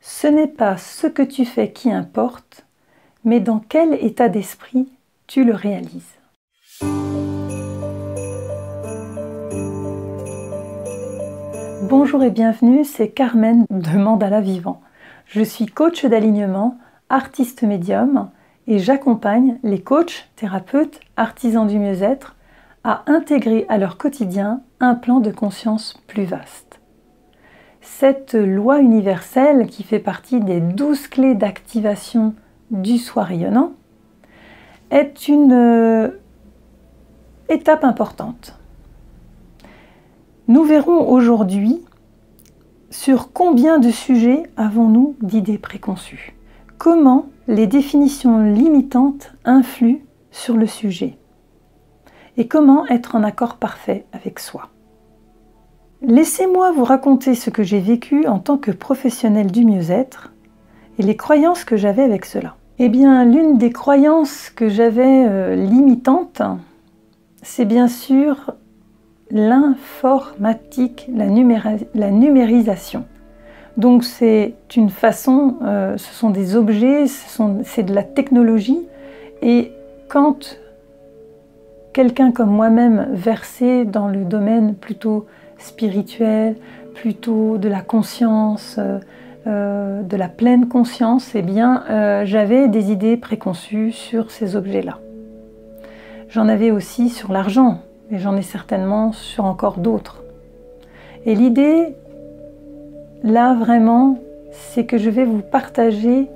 Ce n'est pas ce que tu fais qui importe, mais dans quel état d'esprit tu le réalises. Bonjour et bienvenue, c'est Carmen de Mandala Vivant. Je suis coach d'alignement, artiste médium et j'accompagne les coachs, thérapeutes, artisans du mieux-être à intégrer à leur quotidien un plan de conscience plus vaste. Cette loi universelle qui fait partie des 12 clés d'activation du soi rayonnant est une étape importante. Nous verrons aujourd'hui sur combien de sujets avons-nous d'idées préconçues. Comment les définitions limitantes influent sur le sujet. Et comment être en accord parfait avec soi. Laissez-moi vous raconter ce que j'ai vécu en tant que professionnel du mieux-être et les croyances que j'avais avec cela. Eh bien, l'une des croyances que j'avais limitantes, c'est bien sûr l'informatique, la numérisation. Donc c'est une façon, ce sont des objets, c'est de la technologie, et quand quelqu'un comme moi-même versé dans le domaine plutôt spirituel, plutôt de la conscience, de la pleine conscience, eh bien j'avais des idées préconçues sur ces objets-là. J'en avais aussi sur l'argent, et j'en ai certainement sur encore d'autres. Et l'idée, là vraiment, c'est que je vais vous partager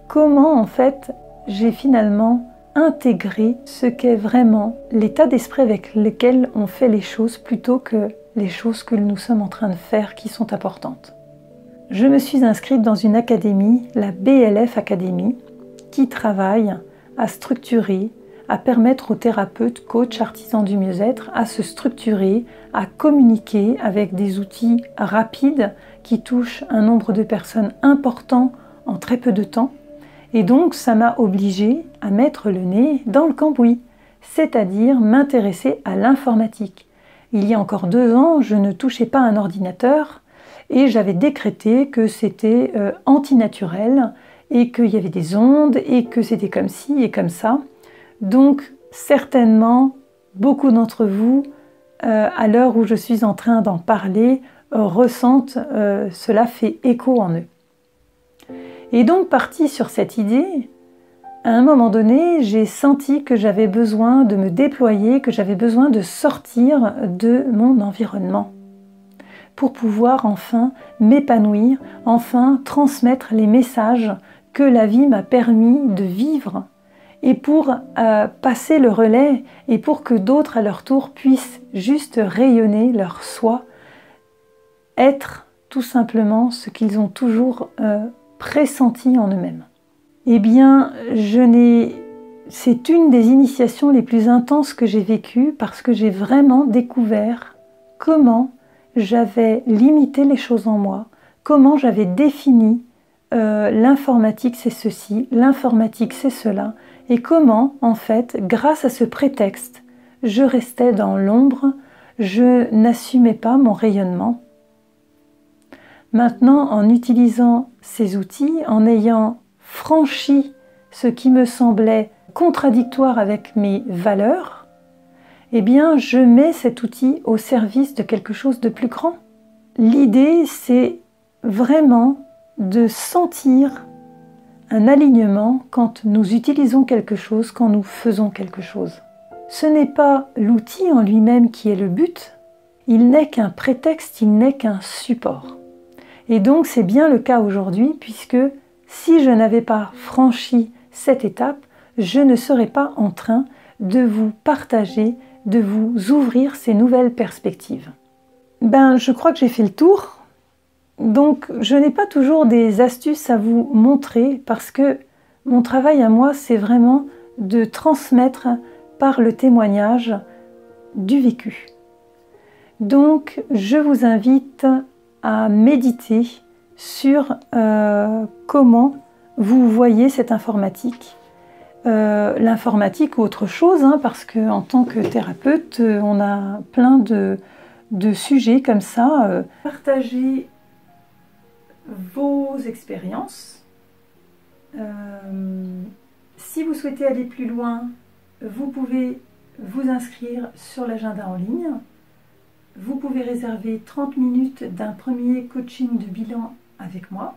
comment en fait j'ai finalement intégré ce qu'est vraiment l'état d'esprit avec lequel on fait les choses plutôt que les choses que nous sommes en train de faire qui sont importantes. Je me suis inscrite dans une académie, la BLF Academy, qui travaille à structurer, à permettre aux thérapeutes, coachs, artisans du mieux-être à se structurer, à communiquer avec des outils rapides qui touchent un nombre de personnes important en très peu de temps. Et donc ça m'a obligée à mettre le nez dans le cambouis, c'est-à-dire m'intéresser à l'informatique. Il y a encore 2 ans, je ne touchais pas un ordinateur et j'avais décrété que c'était antinaturel et qu'il y avait des ondes et que c'était comme ci et comme ça. Donc certainement, beaucoup d'entre vous, à l'heure où je suis en train d'en parler, ressentent cela fait écho en eux. Et donc partie sur cette idée, à un moment donné, j'ai senti que j'avais besoin de me déployer, que j'avais besoin de sortir de mon environnement pour pouvoir enfin m'épanouir, enfin transmettre les messages que la vie m'a permis de vivre et pour passer le relais et pour que d'autres à leur tour puissent juste rayonner leur soi, être tout simplement ce qu'ils ont toujours pressenti en eux-mêmes. Eh bien, c'est une des initiations les plus intenses que j'ai vécues parce que j'ai vraiment découvert comment j'avais limité les choses en moi, comment j'avais défini l'informatique c'est ceci, l'informatique c'est cela, et comment, en fait, grâce à ce prétexte, je restais dans l'ombre, je n'assumais pas mon rayonnement. Maintenant, en utilisant ces outils, en ayant franchi ce qui me semblait contradictoire avec mes valeurs, eh bien, je mets cet outil au service de quelque chose de plus grand. L'idée, c'est vraiment de sentir un alignement quand nous utilisons quelque chose, quand nous faisons quelque chose. Ce n'est pas l'outil en lui-même qui est le but, il n'est qu'un prétexte, il n'est qu'un support. Et donc c'est bien le cas aujourd'hui puisque si je n'avais pas franchi cette étape, je ne serais pas en train de vous partager, de vous ouvrir ces nouvelles perspectives. Je crois que j'ai fait le tour. Donc, je n'ai pas toujours des astuces à vous montrer parce que mon travail à moi, c'est vraiment de transmettre par le témoignage du vécu. Donc, je vous invite à méditer sur comment vous voyez cette informatique. L'informatique ou autre chose, parce qu'en tant que thérapeute, on a plein de sujets comme ça. Partager vos expériences. Si vous souhaitez aller plus loin, vous pouvez vous inscrire sur l'agenda en ligne. Vous pouvez réserver 30 minutes d'un premier coaching de bilan avec moi.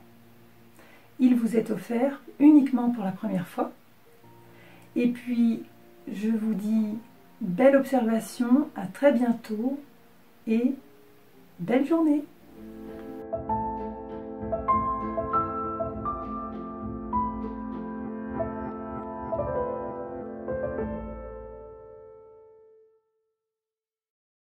Il vous est offert uniquement pour la première fois. Et puis, je vous dis belle observation, à très bientôt et belle journée!